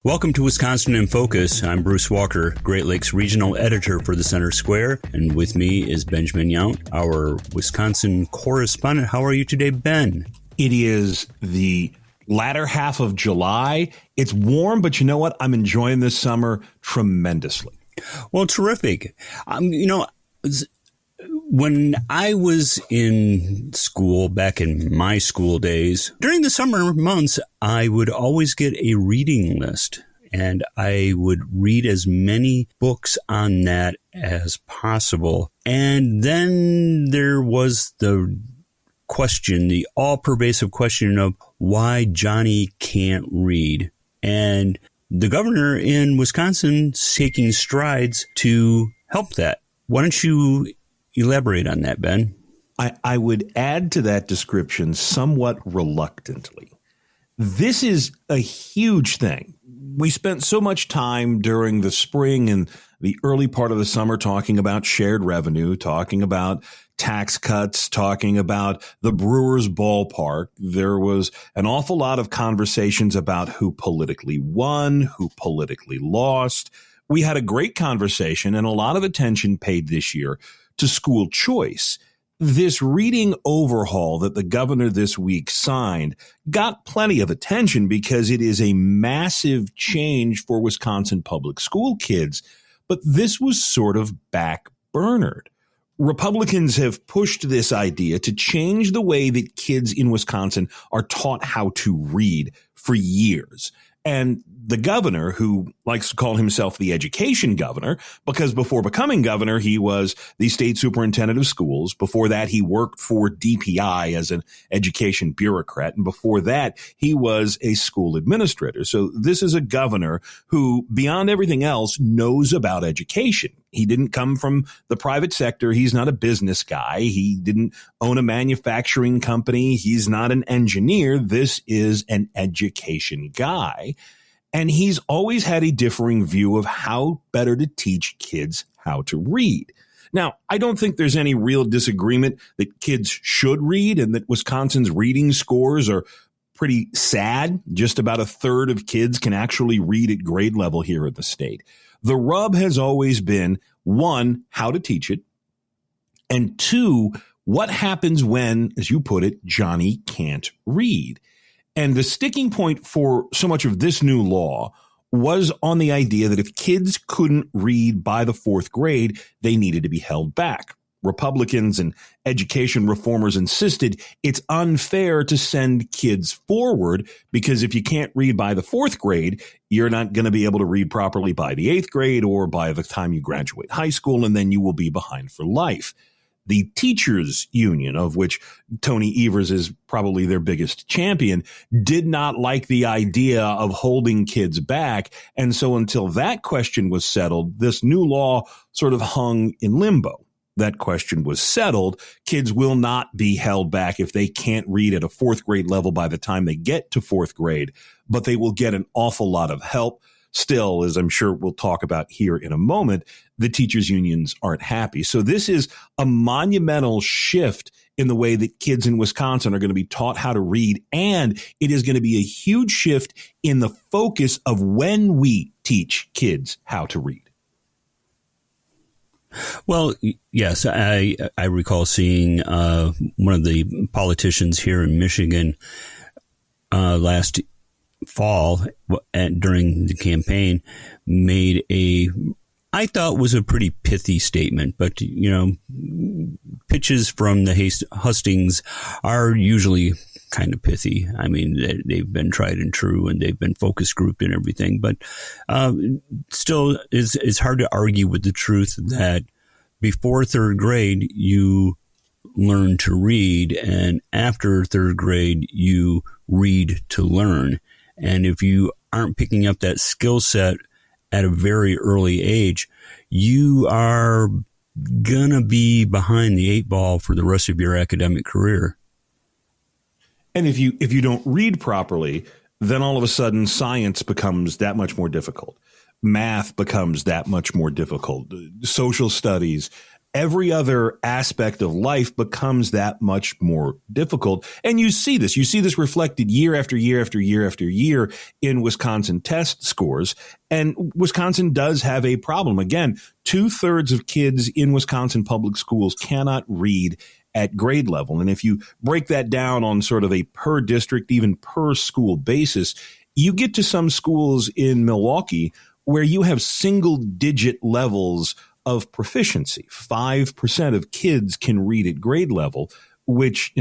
Welcome to Wisconsin in Focus. I'm Bruce Walker, Great Lakes Regional Editor for the Center Square, and with me is Benjamin Yount, our Wisconsin correspondent. How are you today, Ben? It is the latter half of July. It's warm, but you know what? I'm enjoying this summer tremendously. Well, terrific. When I was in school, back in my school days, during the summer months, I would always get a reading list, and I would read as many books on that as possible. And then there was the question, the all-pervasive question of why Johnny can't read. And the governor in Wisconsin is taking strides to help that. Why don't you elaborate on that, Ben? I would add to that description somewhat reluctantly. This is a huge thing. We spent so much time during the spring and the early part of the summer talking about shared revenue, talking about tax cuts, talking about the Brewers ballpark. There was an awful lot of conversations about who politically won, who politically lost. We had a great conversation and a lot of attention paid this year to school choice. This reading overhaul that the governor this week signed got plenty of attention because it is a massive change for Wisconsin public school kids. But this was sort of backburnered. Republicans have pushed this idea to change the way that kids in Wisconsin are taught how to read for years. And the governor, who likes to call himself the education governor, because before becoming governor, he was the state superintendent of schools. Before that, he worked for DPI as an education bureaucrat. And before that, he was a school administrator. So this is a governor who, beyond everything else, knows about education. He didn't come from the private sector. He's not a business guy. He didn't own a manufacturing company. He's not an engineer. This is an education guy. And he's always had a differing view of how better to teach kids how to read. Now, I don't think there's any real disagreement that kids should read and that Wisconsin's reading scores are pretty sad. Just about a third of kids can actually read at grade level here at the state. The rub has always been, one, how to teach it, and two, what happens when, as you put it, Johnny can't read. And the sticking point for so much of this new law was on the idea that if kids couldn't read by the fourth grade, they needed to be held back. Republicans and education reformers insisted it's unfair to send kids forward because if you can't read by the fourth grade, you're not going to be able to read properly by the eighth grade or by the time you graduate high school, and then you will be behind for life. The teachers union, of which Tony Evers is probably their biggest champion, did not like the idea of holding kids back. And so until that question was settled, this new law sort of hung in limbo. That question was settled. Kids will not be held back if they can't read at a fourth grade level by the time they get to fourth grade, but they will get an awful lot of help. Still, as I'm sure we'll talk about here in a moment, the teachers unions aren't happy. So this is a monumental shift in the way that kids in Wisconsin are going to be taught how to read. And it is going to be a huge shift in the focus of when we teach kids how to read. Well, yes, I recall seeing one of the politicians here in Michigan last fall during the campaign made I thought was a pretty pithy statement, but, pitches from the hustings are usually kind of pithy. I mean, they've been tried and true and they've been focus grouped and everything, but still it's hard to argue with the truth that before third grade, you learn to read, and after third grade, you read to learn. And if you aren't picking up that skill set at a very early age, you are going to be behind the eight ball for the rest of your academic career. And if you don't read properly, then all of a sudden science becomes that much more difficult. Math becomes that much more difficult. Social studies, every other aspect of life becomes that much more difficult. And you see this. You see this reflected year after year after year after year in Wisconsin test scores. And Wisconsin does have a problem. Again, 2/3 of kids in Wisconsin public schools cannot read at grade level. And if you break that down on sort of a per district, even per school basis, you get to some schools in Milwaukee where you have single digit levels of proficiency. 5% of kids can read at grade level, which,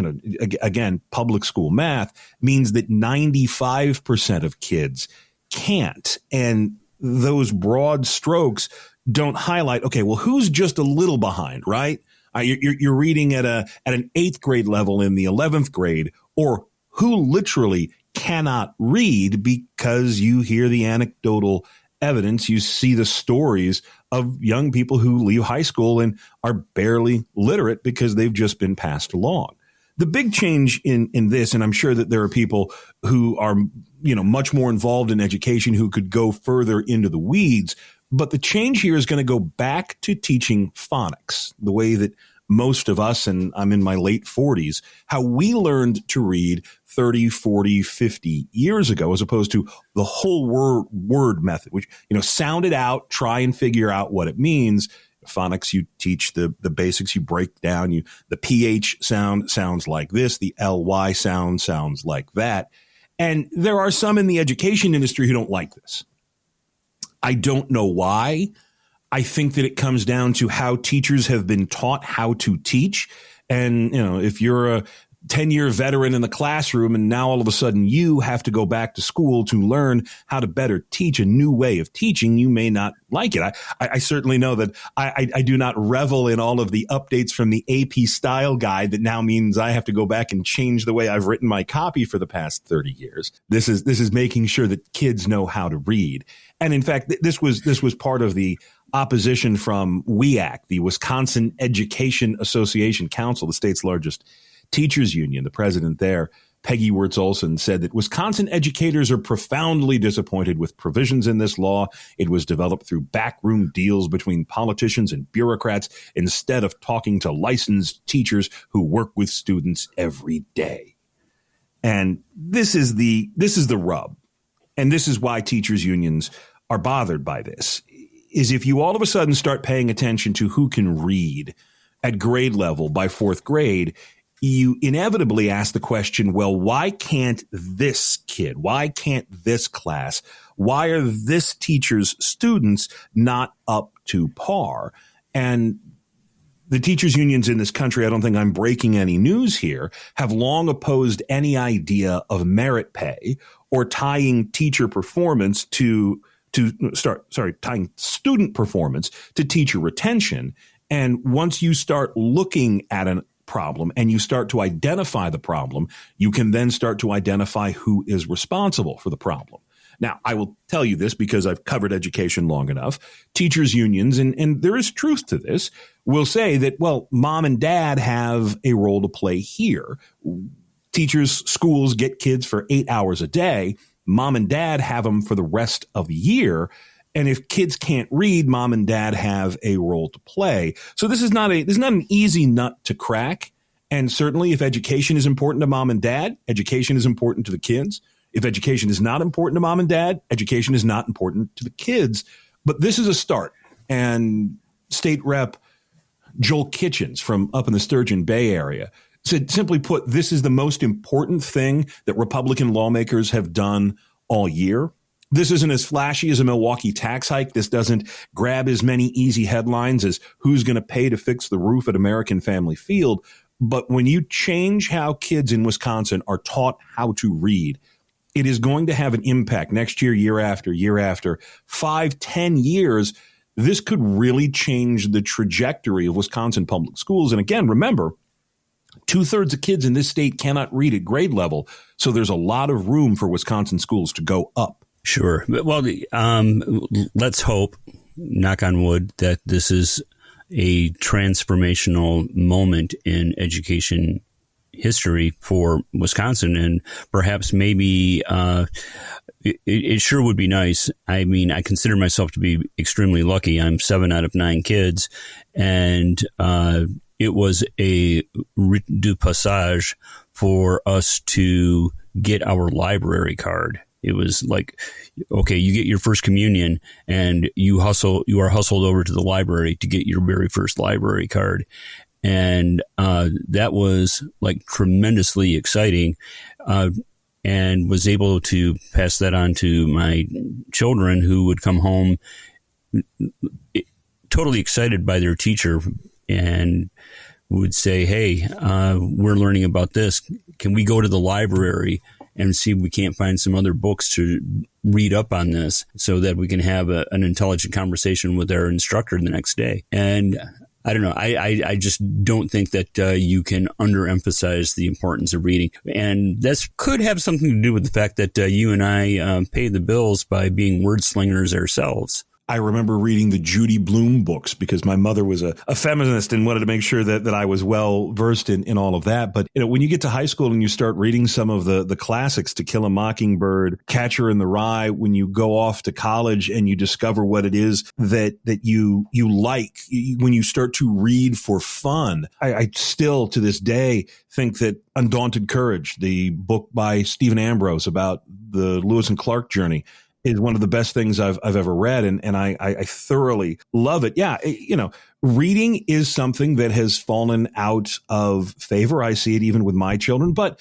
again, public school math means that 95% of kids can't. And those broad strokes don't highlight, okay, well, who's just a little behind, right? You're reading at an 8th grade level in the 11th grade, or who literally cannot read because you hear the anecdotal evidence, you see the stories of young people who leave high school and are barely literate because they've just been passed along. The big change in this, and I'm sure that there are people who are, much more involved in education who could go further into the weeds, but the change here is going to go back to teaching phonics, the way that most of us, and I'm in my late 40s, how we learned to read 30, 40, 50 years ago, as opposed to the whole word method, which, sound it out, try and figure out what it means. Phonics, you teach the basics, you break down, the PH sound sounds like this, the LY sound sounds like that. And there are some in the education industry who don't like this. I don't know why. I think that it comes down to how teachers have been taught how to teach. And, if you're a 10-year veteran in the classroom and now all of a sudden you have to go back to school to learn how to better teach a new way of teaching, you may not like it. I certainly know that I do not revel in all of the updates from the AP style guide that now means I have to go back and change the way I've written my copy for the past 30 years. This is making sure that kids know how to read. And in fact, this was part of the opposition from WEAC, the Wisconsin Education Association Council, the state's largest teachers union. The president there, Peggy Wirtz-Olson, said that Wisconsin educators are profoundly disappointed with provisions in this law. It was developed through backroom deals between politicians and bureaucrats instead of talking to licensed teachers who work with students every day. And this is the rub. And this is why teachers unions are bothered by this, is if you all of a sudden start paying attention to who can read at grade level by 4th grade, you inevitably ask the question, well, why can't this kid? Why can't this class? Why are this teacher's students not up to par? And the teachers unions in this country, I don't think I'm breaking any news here, have long opposed any idea of merit pay or tying teacher performance tying student performance to teacher retention. And once you start looking at a problem and you start to identify the problem, you can then start to identify who is responsible for the problem. Now, I will tell you this because I've covered education long enough. Teachers unions, and there is truth to this, will say that, well, mom and dad have a role to play here. Teachers, schools get kids for 8 hours a day. Mom and dad have them for the rest of the year. And if kids can't read, mom and dad have a role to play. So this is not an easy nut to crack. And certainly if education is important to mom and dad, education is important to the kids. If education is not important to mom and dad, education is not important to the kids. But this is a start. And State Rep Joel Kitchens from up in the Sturgeon Bay area said, simply put, this is the most important thing that Republican lawmakers have done all year. This isn't as flashy as a Milwaukee tax hike. This doesn't grab as many easy headlines as who's going to pay to fix the roof at American Family Field. But when you change how kids in Wisconsin are taught how to read, it is going to have an impact next year, year after, 5, 10 years. This could really change the trajectory of Wisconsin public schools. And again, remember, 2/3 of kids in this state cannot read at grade level. So there's a lot of room for Wisconsin schools to go up. Sure. Well, let's hope, knock on wood, that this is a transformational moment in education history for Wisconsin, and perhaps maybe It sure would be nice. I mean, I consider myself to be extremely lucky. I'm 7 out of 9 kids, and it was a rite du passage for us to get our library card. It was like, okay, you get your first communion and you are hustled over to the library to get your very first library card. And that was like tremendously exciting, and was able to pass that on to my children, who would come home totally excited by their teacher and would say, hey, we're learning about this. Can we go to the library and see if we can't find some other books to read up on this so that we can have an intelligent conversation with our instructor the next day? And I don't know. I just don't think that you can underemphasize the importance of reading. And this could have something to do with the fact that you and I pay the bills by being word slingers ourselves. I remember reading the Judy Blume books because my mother was a feminist and wanted to make sure that I was well versed in all of that. But when you get to high school and you start reading some of the classics, To Kill a Mockingbird, Catcher in the Rye, when you go off to college and you discover what it is that you like, when you start to read for fun, I still to this day think that Undaunted Courage, the book by Stephen Ambrose about the Lewis and Clark journey, is one of the best things I've ever read. And I thoroughly love it. Yeah. Reading is something that has fallen out of favor. I see it even with my children, but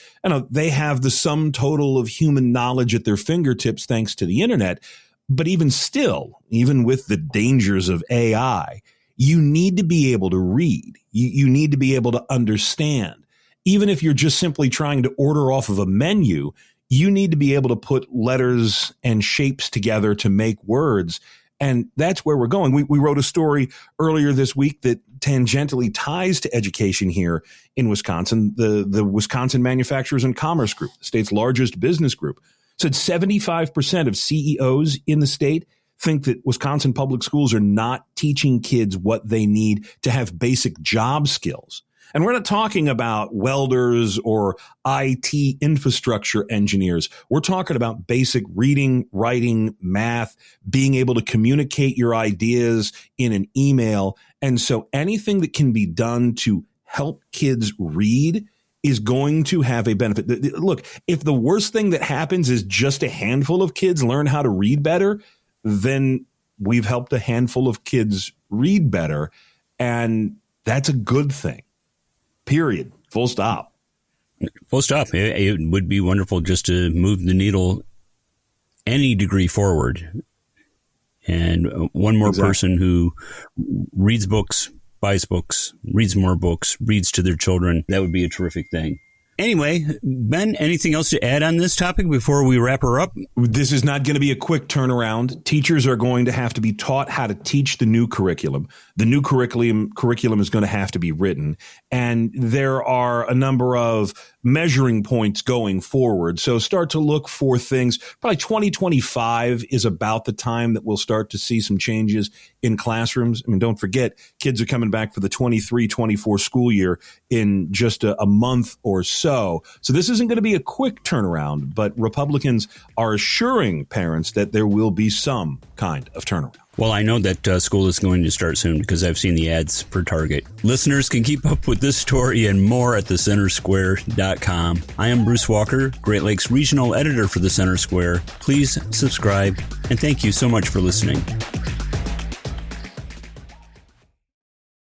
they have the sum total of human knowledge at their fingertips, thanks to the internet. But even still, even with the dangers of AI, you need to be able to read. You need to be able to understand. Even if you're just simply trying to order off of a menu, you need to be able to put letters and shapes together to make words. And that's where we're going. We wrote a story earlier this week that tangentially ties to education here in Wisconsin. The Wisconsin Manufacturers and Commerce Group, the state's largest business group, said 75% of CEOs in the state think that Wisconsin public schools are not teaching kids what they need to have basic job skills. And we're not talking about welders or IT infrastructure engineers. We're talking about basic reading, writing, math, being able to communicate your ideas in an email. And so anything that can be done to help kids read is going to have a benefit. Look, if the worst thing that happens is just a handful of kids learn how to read better, then we've helped a handful of kids read better. And that's a good thing. Period. Full stop. Full stop. It would be wonderful just to move the needle any degree forward. And one more person who reads books, buys books, reads more books, reads to their children, that would be a terrific thing. Anyway, Ben, anything else to add on this topic before we wrap her up? This is not going to be a quick turnaround. Teachers are going to have to be taught how to teach the new curriculum. The new curriculum is going to have to be written. And there are a number of measuring points going forward. So start to look for things. Probably 2025 is about the time that we'll start to see some changes in classrooms. I mean, don't forget, kids are coming back for the 23-24 school year in just a month or so. So this isn't going to be a quick turnaround, but Republicans are assuring parents that there will be some kind of turnaround. Well, I know that school is going to start soon because I've seen the ads for Target. Listeners can keep up with this story and more at thecentersquare.com. I am Bruce Walker, Great Lakes Regional Editor for The Center Square. Please subscribe, and thank you so much for listening.